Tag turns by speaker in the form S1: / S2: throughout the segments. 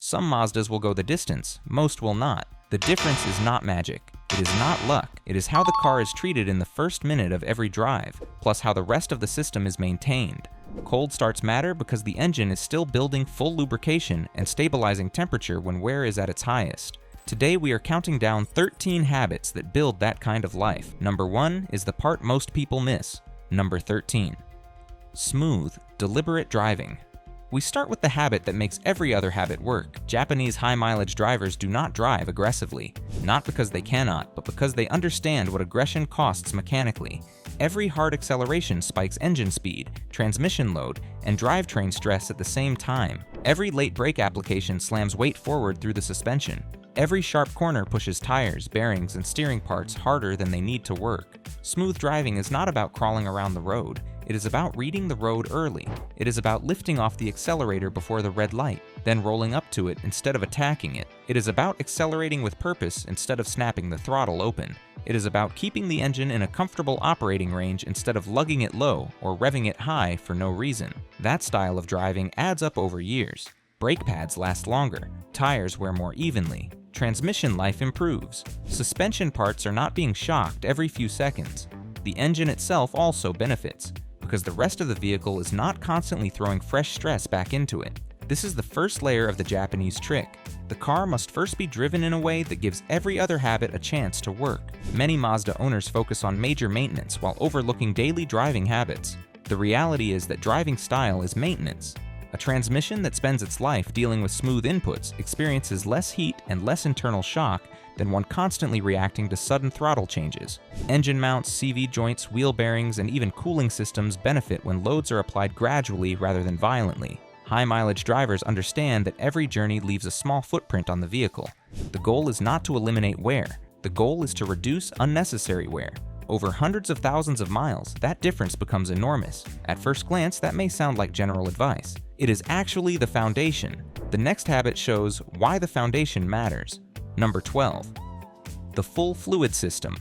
S1: Some Mazdas will go the distance, most will not. The difference is not magic. It is not luck. It is how the car is treated in the first minute of every drive, plus how the rest of the system is maintained. Cold starts matter because the engine is still building full lubrication and stabilizing temperature when wear is at its highest. Today we are counting down 13 habits that build that kind of life. Number 1 is the part most people miss. Number 13. Smooth, deliberate driving. We start with the habit that makes every other habit work. Japanese high-mileage drivers do not drive aggressively, not because they cannot, but because they understand what aggression costs mechanically. Every hard acceleration spikes engine speed, transmission load, and drivetrain stress at the same time. Every late brake application slams weight forward through the suspension. Every sharp corner pushes tires, bearings, and steering parts harder than they need to work. Smooth driving is not about crawling around the road. It is about reading the road early. It is about lifting off the accelerator before the red light, then rolling up to it instead of attacking it. It is about accelerating with purpose instead of snapping the throttle open. It is about keeping the engine in a comfortable operating range instead of lugging it low or revving it high for no reason. That style of driving adds up over years. Brake pads last longer. Tires wear more evenly. Transmission life improves. Suspension parts are not being shocked every few seconds. The engine itself also benefits, because the rest of the vehicle is not constantly throwing fresh stress back into it. This is the first layer of the Japanese trick. The car must first be driven in a way that gives every other habit a chance to work. Many Mazda owners focus on major maintenance while overlooking daily driving habits. The reality is that driving style is maintenance. A transmission that spends its life dealing with smooth inputs experiences less heat and less internal shock than one constantly reacting to sudden throttle changes. Engine mounts, CV joints, wheel bearings, and even cooling systems benefit when loads are applied gradually rather than violently. High-mileage drivers understand that every journey leaves a small footprint on the vehicle. The goal is not to eliminate wear. The goal is to reduce unnecessary wear. Over hundreds of thousands of miles, that difference becomes enormous. At first glance, that may sound like general advice. It is actually the foundation. The next habit shows why the foundation matters. Number 12. The full fluid system.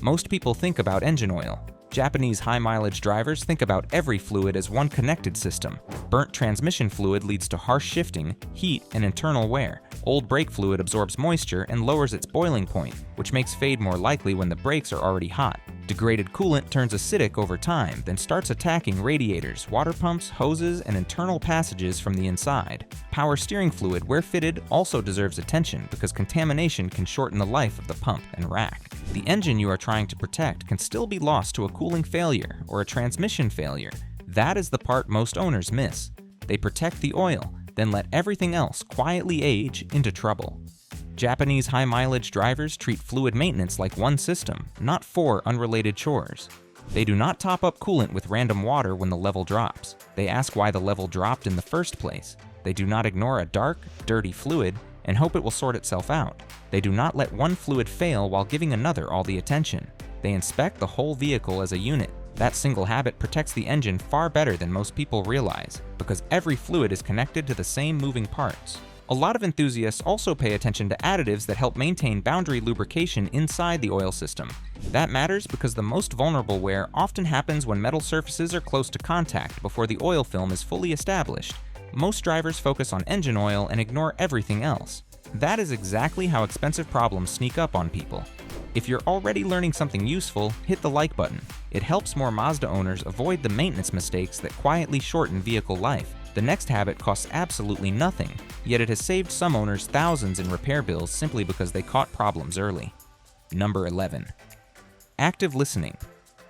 S1: Most people think about engine oil. Japanese high-mileage drivers think about every fluid as one connected system. Burnt transmission fluid leads to harsh shifting, heat, and internal wear. Old brake fluid absorbs moisture and lowers its boiling point, which makes fade more likely when the brakes are already hot. Degraded coolant turns acidic over time, then starts attacking radiators, water pumps, hoses, and internal passages from the inside. Power steering fluid, where fitted, also deserves attention because contamination can shorten the life of the pump and rack. The engine you are trying to protect can still be lost to a cooling failure or a transmission failure. That is the part most owners miss. They protect the oil, then let everything else quietly age into trouble. Japanese high-mileage drivers treat fluid maintenance like one system, not 4 unrelated chores. They do not top up coolant with random water when the level drops. They ask why the level dropped in the first place. They do not ignore a dark, dirty fluid and hope it will sort itself out. They do not let one fluid fail while giving another all the attention. They inspect the whole vehicle as a unit. That single habit protects the engine far better than most people realize, because every fluid is connected to the same moving parts. A lot of enthusiasts also pay attention to additives that help maintain boundary lubrication inside the oil system. That matters because the most vulnerable wear often happens when metal surfaces are close to contact before the oil film is fully established. Most drivers focus on engine oil and ignore everything else. That is exactly how expensive problems sneak up on people. If you're already learning something useful, hit the like button. It helps more Mazda owners avoid the maintenance mistakes that quietly shorten vehicle life. The next habit costs absolutely nothing, yet it has saved some owners thousands in repair bills simply because they caught problems early. Number 11. Active listening.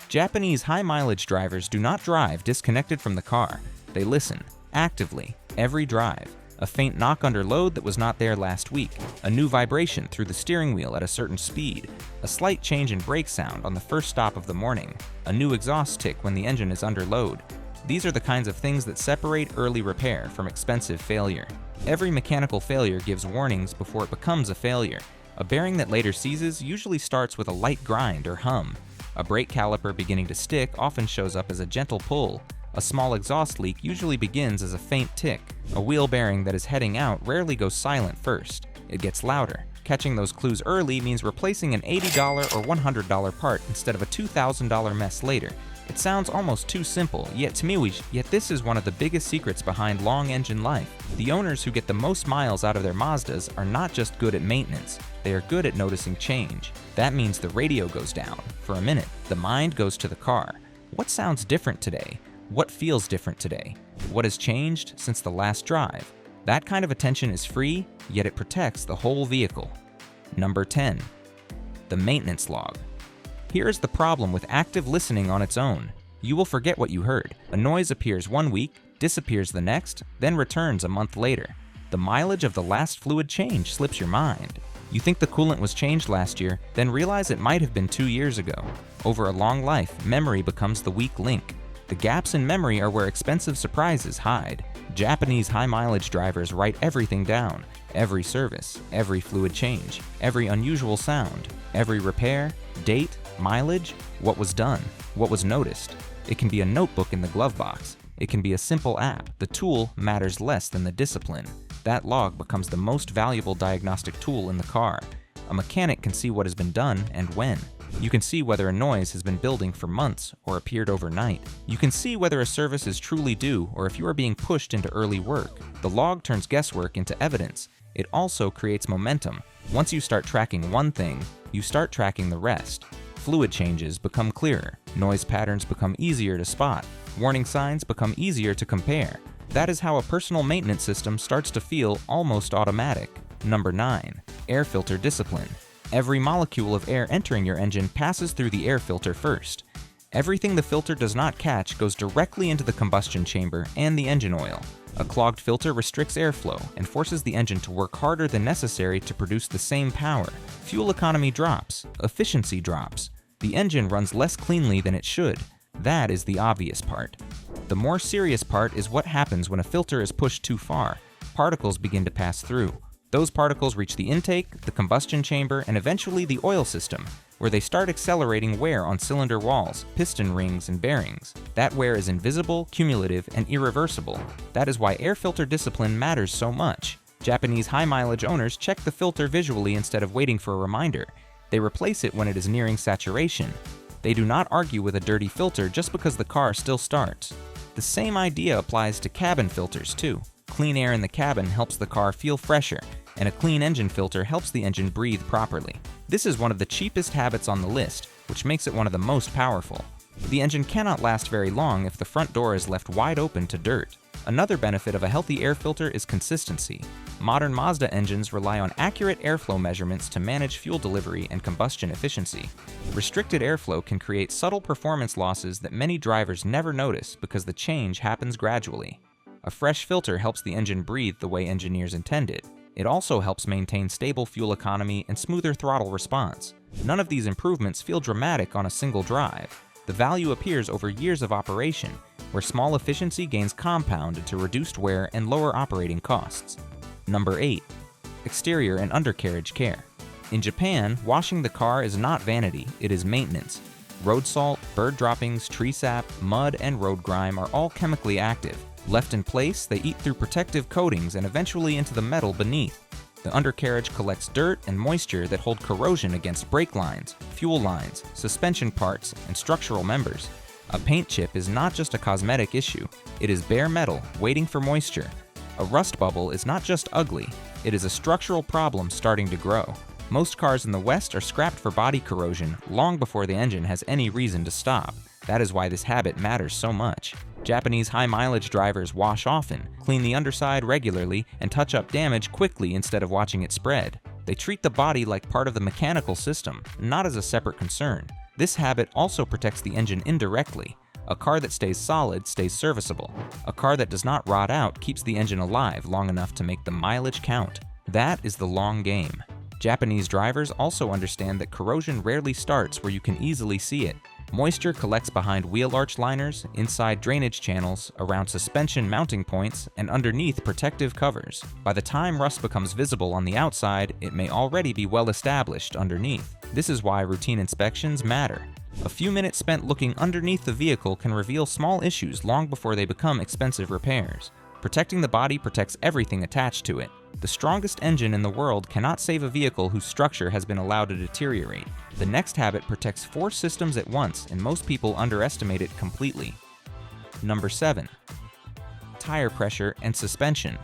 S1: Japanese high-mileage drivers do not drive disconnected from the car. They listen, actively, every drive. A faint knock under load that was not there last week, a new vibration through the steering wheel at a certain speed, a slight change in brake sound on the first stop of the morning, a new exhaust tick when the engine is under load. These are the kinds of things that separate early repair from expensive failure. Every mechanical failure gives warnings before it becomes a failure. A bearing that later seizes usually starts with a light grind or hum. A brake caliper beginning to stick often shows up as a gentle pull. A small exhaust leak usually begins as a faint tick. A wheel bearing that is heading out rarely goes silent first. It gets louder. Catching those clues early means replacing an $80 or $100 part instead of a $2,000 mess later. It sounds almost too simple, yet this is one of the biggest secrets behind long engine life. The owners who get the most miles out of their Mazdas are not just good at maintenance, they are good at noticing change. That means the radio goes down. For a minute, the mind goes to the car. What sounds different today? What feels different today? What has changed since the last drive? That kind of attention is free, yet it protects the whole vehicle. Number 10. The maintenance log. Here is the problem with active listening on its own. You will forget what you heard. A noise appears one week, disappears the next, then returns a month later. The mileage of the last fluid change slips your mind. You think the coolant was changed last year, then realize it might have been 2 years ago. Over a long life, memory becomes the weak link. The gaps in memory are where expensive surprises hide. Japanese high-mileage drivers write everything down. Every service, every fluid change, every unusual sound, every repair, date, mileage, what was done, what was noticed. It can be a notebook in the glove box. It can be a simple app. The tool matters less than the discipline. That log becomes the most valuable diagnostic tool in the car. A mechanic can see what has been done and when. You can see whether a noise has been building for months or appeared overnight. You can see whether a service is truly due or if you are being pushed into early work. The log turns guesswork into evidence. It also creates momentum. Once you start tracking one thing, you start tracking the rest. Fluid changes become clearer. Noise patterns become easier to spot. Warning signs become easier to compare. That is how a personal maintenance system starts to feel almost automatic. Number 9. Air filter discipline. Every molecule of air entering your engine passes through the air filter first. Everything the filter does not catch goes directly into the combustion chamber and the engine oil. A clogged filter restricts airflow and forces the engine to work harder than necessary to produce the same power. Fuel economy drops, efficiency drops. The engine runs less cleanly than it should. That is the obvious part. The more serious part is what happens when a filter is pushed too far. Particles begin to pass through. Those particles reach the intake, the combustion chamber, and eventually the oil system, where they start accelerating wear on cylinder walls, piston rings, and bearings. That wear is invisible, cumulative, and irreversible. That is why air filter discipline matters so much. Japanese high-mileage owners check the filter visually instead of waiting for a reminder. They replace it when it is nearing saturation. They do not argue with a dirty filter just because the car still starts. The same idea applies to cabin filters too. Clean air in the cabin helps the car feel fresher, and a clean engine filter helps the engine breathe properly. This is one of the cheapest habits on the list, which makes it one of the most powerful. The engine cannot last very long if the front door is left wide open to dirt. Another benefit of a healthy air filter is consistency. Modern Mazda engines rely on accurate airflow measurements to manage fuel delivery and combustion efficiency. Restricted airflow can create subtle performance losses that many drivers never notice because the change happens gradually. A fresh filter helps the engine breathe the way engineers intended. It also helps maintain stable fuel economy and smoother throttle response. None of these improvements feel dramatic on a single drive. The value appears over years of operation, where small efficiency gains compound into reduced wear and lower operating costs. Number 8. Exterior and undercarriage care. In Japan, washing the car is not vanity, it is maintenance. Road salt, bird droppings, tree sap, mud, and road grime are all chemically active. Left in place, they eat through protective coatings and eventually into the metal beneath. The undercarriage collects dirt and moisture that hold corrosion against brake lines, fuel lines, suspension parts, and structural members. A paint chip is not just a cosmetic issue, it is bare metal waiting for moisture. A rust bubble is not just ugly, it is a structural problem starting to grow. Most cars in the West are scrapped for body corrosion long before the engine has any reason to stop. That is why this habit matters so much. Japanese high-mileage drivers wash often, clean the underside regularly, and touch up damage quickly instead of watching it spread. They treat the body like part of the mechanical system, not as a separate concern. This habit also protects the engine indirectly. A car that stays solid stays serviceable. A car that does not rot out keeps the engine alive long enough to make the mileage count. That is the long game. Japanese drivers also understand that corrosion rarely starts where you can easily see it. Moisture collects behind wheel arch liners, inside drainage channels, around suspension mounting points, and underneath protective covers. By the time rust becomes visible on the outside, it may already be well established underneath. This is why routine inspections matter. A few minutes spent looking underneath the vehicle can reveal small issues long before they become expensive repairs. Protecting the body protects everything attached to it. The strongest engine in the world cannot save a vehicle whose structure has been allowed to deteriorate. The next habit protects 4 systems at once, and most people underestimate it completely. Number 7. Tire pressure and suspension.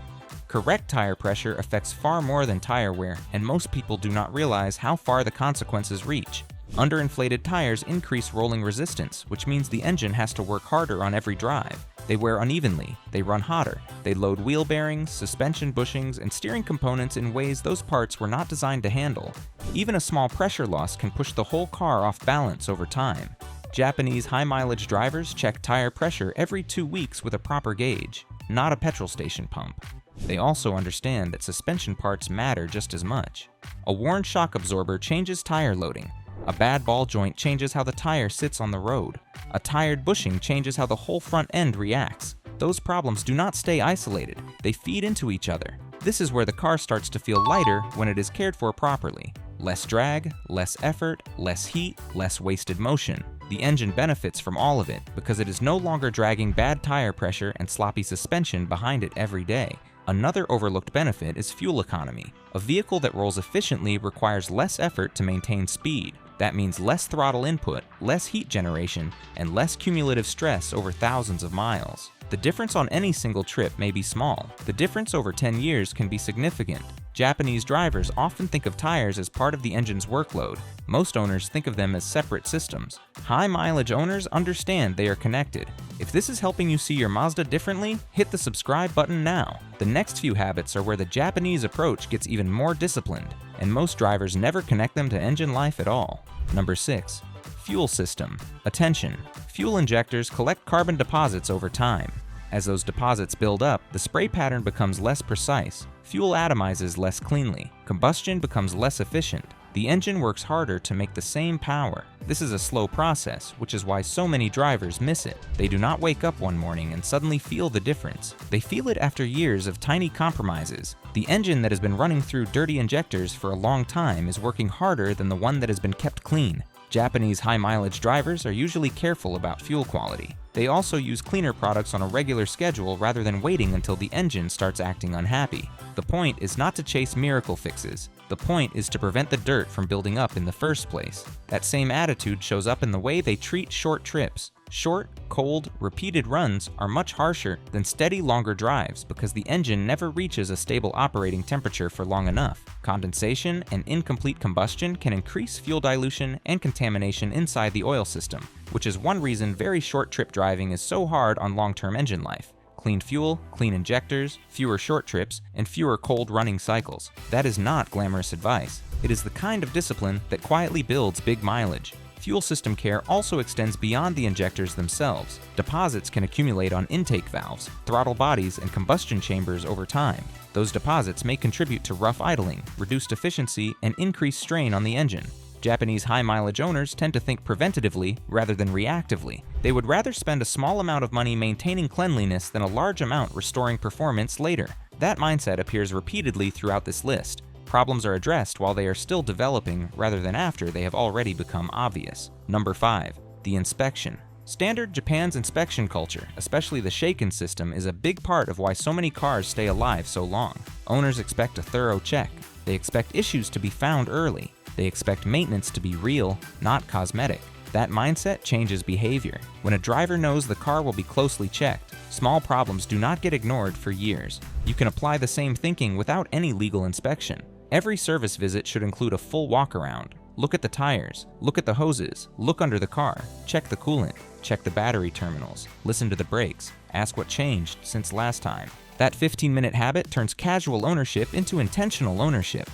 S1: Correct tire pressure affects far more than tire wear, and most people do not realize how far the consequences reach. Underinflated tires increase rolling resistance, which means the engine has to work harder on every drive. They wear unevenly, they run hotter, they load wheel bearings, suspension bushings, and steering components in ways those parts were not designed to handle. Even a small pressure loss can push the whole car off balance over time. Japanese high-mileage drivers check tire pressure every 2 weeks with a proper gauge, not a petrol station pump. They also understand that suspension parts matter just as much. A worn shock absorber changes tire loading. A bad ball joint changes how the tire sits on the road. A tired bushing changes how the whole front end reacts. Those problems do not stay isolated, they feed into each other. This is where the car starts to feel lighter when it is cared for properly. Less drag, less effort, less heat, less wasted motion. The engine benefits from all of it because it is no longer dragging bad tire pressure and sloppy suspension behind it every day. Another overlooked benefit is fuel economy. A vehicle that rolls efficiently requires less effort to maintain speed. That means less throttle input, less heat generation, and less cumulative stress over thousands of miles. The difference on any single trip may be small. The difference over 10 years can be significant. Japanese drivers often think of tires as part of the engine's workload. Most owners think of them as separate systems. High-mileage owners understand they are connected. If this is helping you see your Mazda differently, hit the subscribe button now. The next few habits are where the Japanese approach gets even more disciplined, and most drivers never connect them to engine life at all. Number 6. Fuel system. Attention! Fuel injectors collect carbon deposits over time. As those deposits build up, the spray pattern becomes less precise. Fuel atomizes less cleanly. Combustion becomes less efficient. The engine works harder to make the same power. This is a slow process, which is why so many drivers miss it. They do not wake up one morning and suddenly feel the difference. They feel it after years of tiny compromises. The engine that has been running through dirty injectors for a long time is working harder than the one that has been kept clean. Japanese high-mileage drivers are usually careful about fuel quality. They also use cleaner products on a regular schedule rather than waiting until the engine starts acting unhappy. The point is not to chase miracle fixes. The point is to prevent the dirt from building up in the first place. That same attitude shows up in the way they treat short trips. Short, cold, repeated runs are much harsher than steady, longer drives because the engine never reaches a stable operating temperature for long enough. Condensation and incomplete combustion can increase fuel dilution and contamination inside the oil system, which is one reason very short trip driving is so hard on long-term engine life. Clean fuel, clean injectors, fewer short trips, and fewer cold running cycles. That is not glamorous advice. It is the kind of discipline that quietly builds big mileage. Fuel system care also extends beyond the injectors themselves. Deposits can accumulate on intake valves, throttle bodies, and combustion chambers over time. Those deposits may contribute to rough idling, reduced efficiency, and increased strain on the engine. Japanese high-mileage owners tend to think preventatively rather than reactively. They would rather spend a small amount of money maintaining cleanliness than a large amount restoring performance later. That mindset appears repeatedly throughout this list. Problems are addressed while they are still developing rather than after they have already become obvious. Number 5. The inspection. Standard Japan's inspection culture, especially the shaken system, is a big part of why so many cars stay alive so long. Owners expect a thorough check. They expect issues to be found early. They expect maintenance to be real, not cosmetic. That mindset changes behavior. When a driver knows the car will be closely checked, small problems do not get ignored for years. You can apply the same thinking without any legal inspection. Every service visit should include a full walk-around. Look at the tires, look at the hoses, look under the car, check the coolant, check the battery terminals, listen to the brakes, ask what changed since last time. That 15-minute habit turns casual ownership into intentional ownership.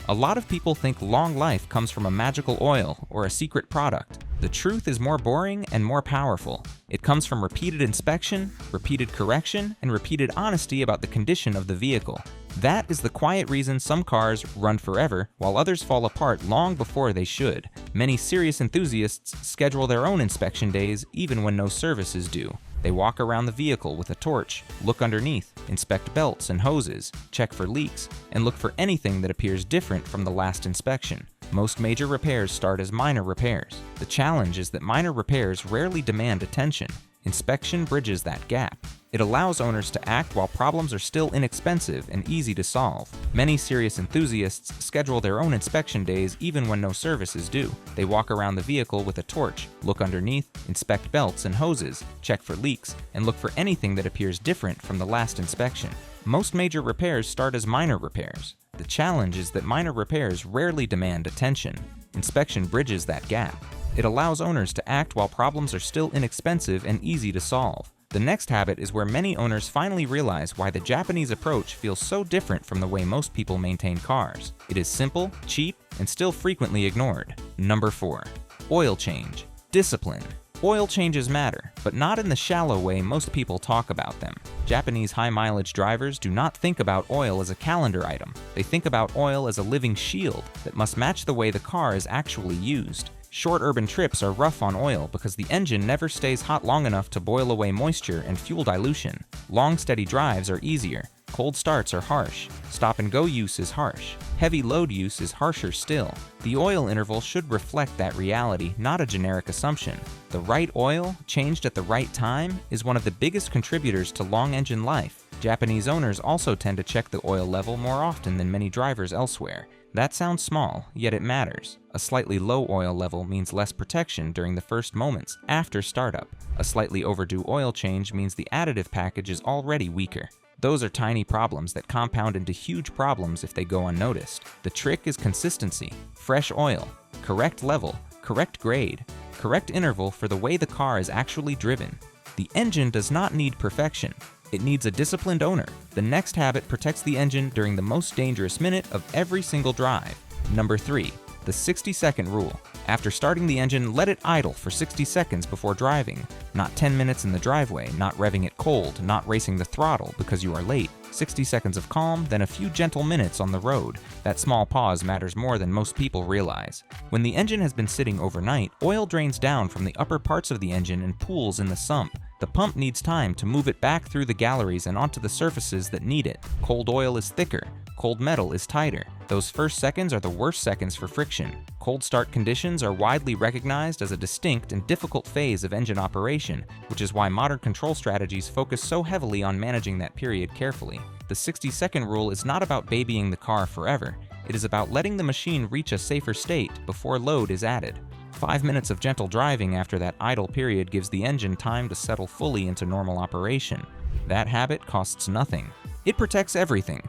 S1: A lot of people think long life comes from a magical oil or a secret product. The truth is more boring and more powerful. It comes from repeated inspection, repeated correction, and repeated honesty about the condition of the vehicle. That is the quiet reason some cars run forever while others fall apart long before they should. Many serious enthusiasts schedule their own inspection days even when no service is due. They walk around the vehicle with a torch, look underneath, inspect belts and hoses, check for leaks, and look for anything that appears different from the last inspection. Most major repairs start as minor repairs. The challenge is that minor repairs rarely demand attention. Inspection bridges that gap. It allows owners to act while problems are still inexpensive and easy to solve. Many serious enthusiasts schedule their own inspection days even when no service is due. They walk around the vehicle with a torch, look underneath, inspect belts and hoses, check for leaks, and look for anything that appears different from the last inspection. Most major repairs start as minor repairs. The challenge is that minor repairs rarely demand attention. Inspection bridges that gap. It allows owners to act while problems are still inexpensive and easy to solve. The next habit is where many owners finally realize why the Japanese approach feels so different from the way most people maintain cars. It is simple, cheap, and still frequently ignored. Number 4. Oil change. Discipline. Oil changes matter, but not in the shallow way most people talk about them. Japanese high-mileage drivers do not think about oil as a calendar item. They think about oil as a living shield that must match the way the car is actually used. Short urban trips are rough on oil because the engine never stays hot long enough to boil away moisture and fuel dilution. Long, steady drives are easier. Cold starts are harsh. Stop-and-go use is harsh. Heavy load use is harsher still. The oil interval should reflect that reality, not a generic assumption. The right oil, changed at the right time, is one of the biggest contributors to long engine life. Japanese owners also tend to check the oil level more often than many drivers elsewhere. That sounds small, yet it matters. A slightly low oil level means less protection during the first moments after startup. A slightly overdue oil change means the additive package is already weaker. Those are tiny problems that compound into huge problems if they go unnoticed. The trick is consistency, fresh oil, correct level, correct grade, correct interval for the way the car is actually driven. The engine does not need perfection. It needs a disciplined owner. The next habit protects the engine during the most dangerous minute of every single drive. Number 3. The 60-second rule. After starting the engine, let it idle for 60 seconds before driving. Not 10 minutes in the driveway, not revving it cold, not racing the throttle because you are late. 60 seconds of calm, then a few gentle minutes on the road. That small pause matters more than most people realize. When the engine has been sitting overnight, oil drains down from the upper parts of the engine and pools in the sump. The pump needs time to move it back through the galleries and onto the surfaces that need it. Cold oil is thicker. Cold metal is tighter. Those first seconds are the worst seconds for friction. Cold start conditions are widely recognized as a distinct and difficult phase of engine operation, which is why modern control strategies focus so heavily on managing that period carefully. The 60-second rule is not about babying the car forever. It is about letting the machine reach a safer state before load is added. 5 minutes of gentle driving after that idle period gives the engine time to settle fully into normal operation. That habit costs nothing. It protects everything.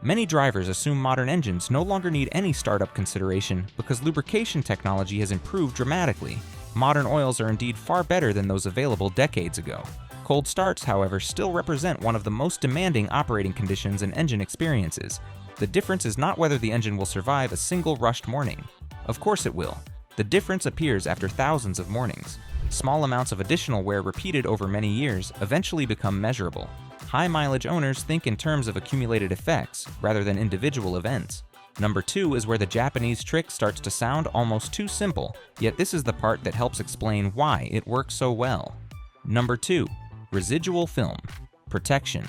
S1: Many drivers assume modern engines no longer need any startup consideration because lubrication technology has improved dramatically. Modern oils are indeed far better than those available decades ago. Cold starts, however, still represent one of the most demanding operating conditions and engine experiences. The difference is not whether the engine will survive a single rushed morning. Of course it will. The difference appears after thousands of mornings. Small amounts of additional wear repeated over many years eventually become measurable. High-mileage owners think in terms of accumulated effects rather than individual events. Number 2 is where the Japanese trick starts to sound almost too simple, yet this is the part that helps explain why it works so well. Number 2. Residual film. Protection.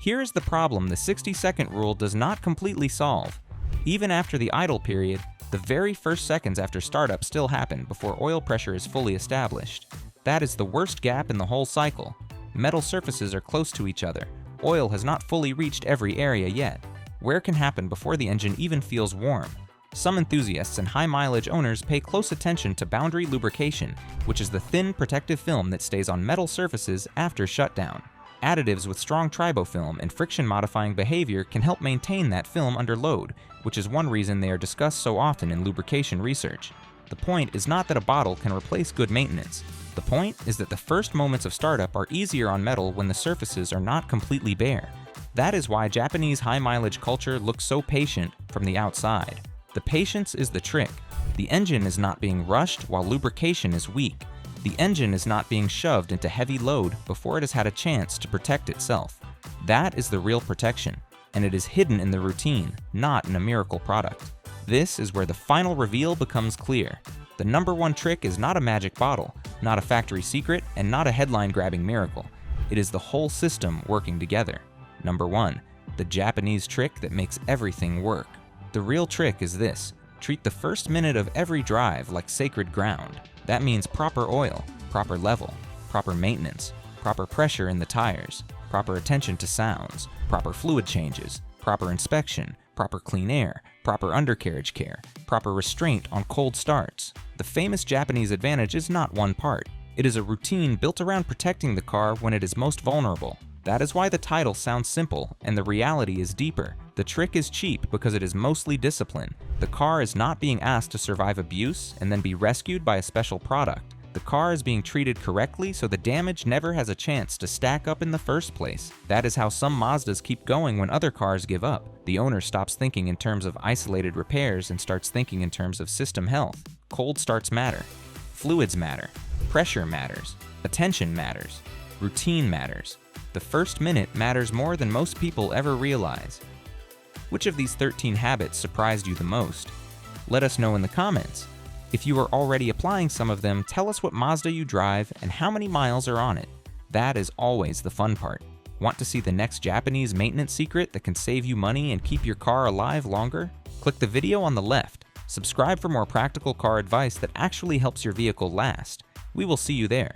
S1: Here is the problem the 60-second rule does not completely solve. Even after the idle period, the very first seconds after startup still happen before oil pressure is fully established. That is the worst gap in the whole cycle. Metal surfaces are close to each other. Oil has not fully reached every area yet. Wear can happen before the engine even feels warm. Some enthusiasts and high-mileage owners pay close attention to boundary lubrication, which is the thin protective film that stays on metal surfaces after shutdown. Additives with strong tribofilm and friction-modifying behavior can help maintain that film under load, which is one reason they are discussed so often in lubrication research. The point is not that a bottle can replace good maintenance. The point is that the first moments of startup are easier on metal when the surfaces are not completely bare. That is why Japanese high-mileage culture looks so patient from the outside. The patience is the trick. The engine is not being rushed while lubrication is weak. The engine is not being shoved into heavy load before it has had a chance to protect itself. That is the real protection, and it is hidden in the routine, not in a miracle product. This is where the final reveal becomes clear. The number 1 trick is not a magic bottle, not a factory secret, and not a headline-grabbing miracle. It is the whole system working together. Number 1, the Japanese trick that makes everything work. The real trick is this: treat the first minute of every drive like sacred ground. That means proper oil, proper level, proper maintenance, proper pressure in the tires. proper attention to sounds, proper fluid changes, proper inspection, proper clean air, proper undercarriage care, proper restraint on cold starts. The famous Japanese advantage is not one part. It is a routine built around protecting the car when it is most vulnerable. That is why the title sounds simple and the reality is deeper. The trick is cheap because it is mostly discipline. The car is not being asked to survive abuse and then be rescued by a special product. The car is being treated correctly so the damage never has a chance to stack up in the first place. That is how some Mazdas keep going when other cars give up. The owner stops thinking in terms of isolated repairs and starts thinking in terms of system health. Cold starts matter. Fluids matter. Pressure matters. Attention matters. Routine matters. The first minute matters more than most people ever realize. Which of these 13 habits surprised you the most? Let us know in the comments. If you are already applying some of them, tell us what Mazda you drive and how many miles are on it. That is always the fun part. Want to see the next Japanese maintenance secret that can save you money and keep your car alive longer? Click the video on the left. Subscribe for more practical car advice that actually helps your vehicle last. We will see you there.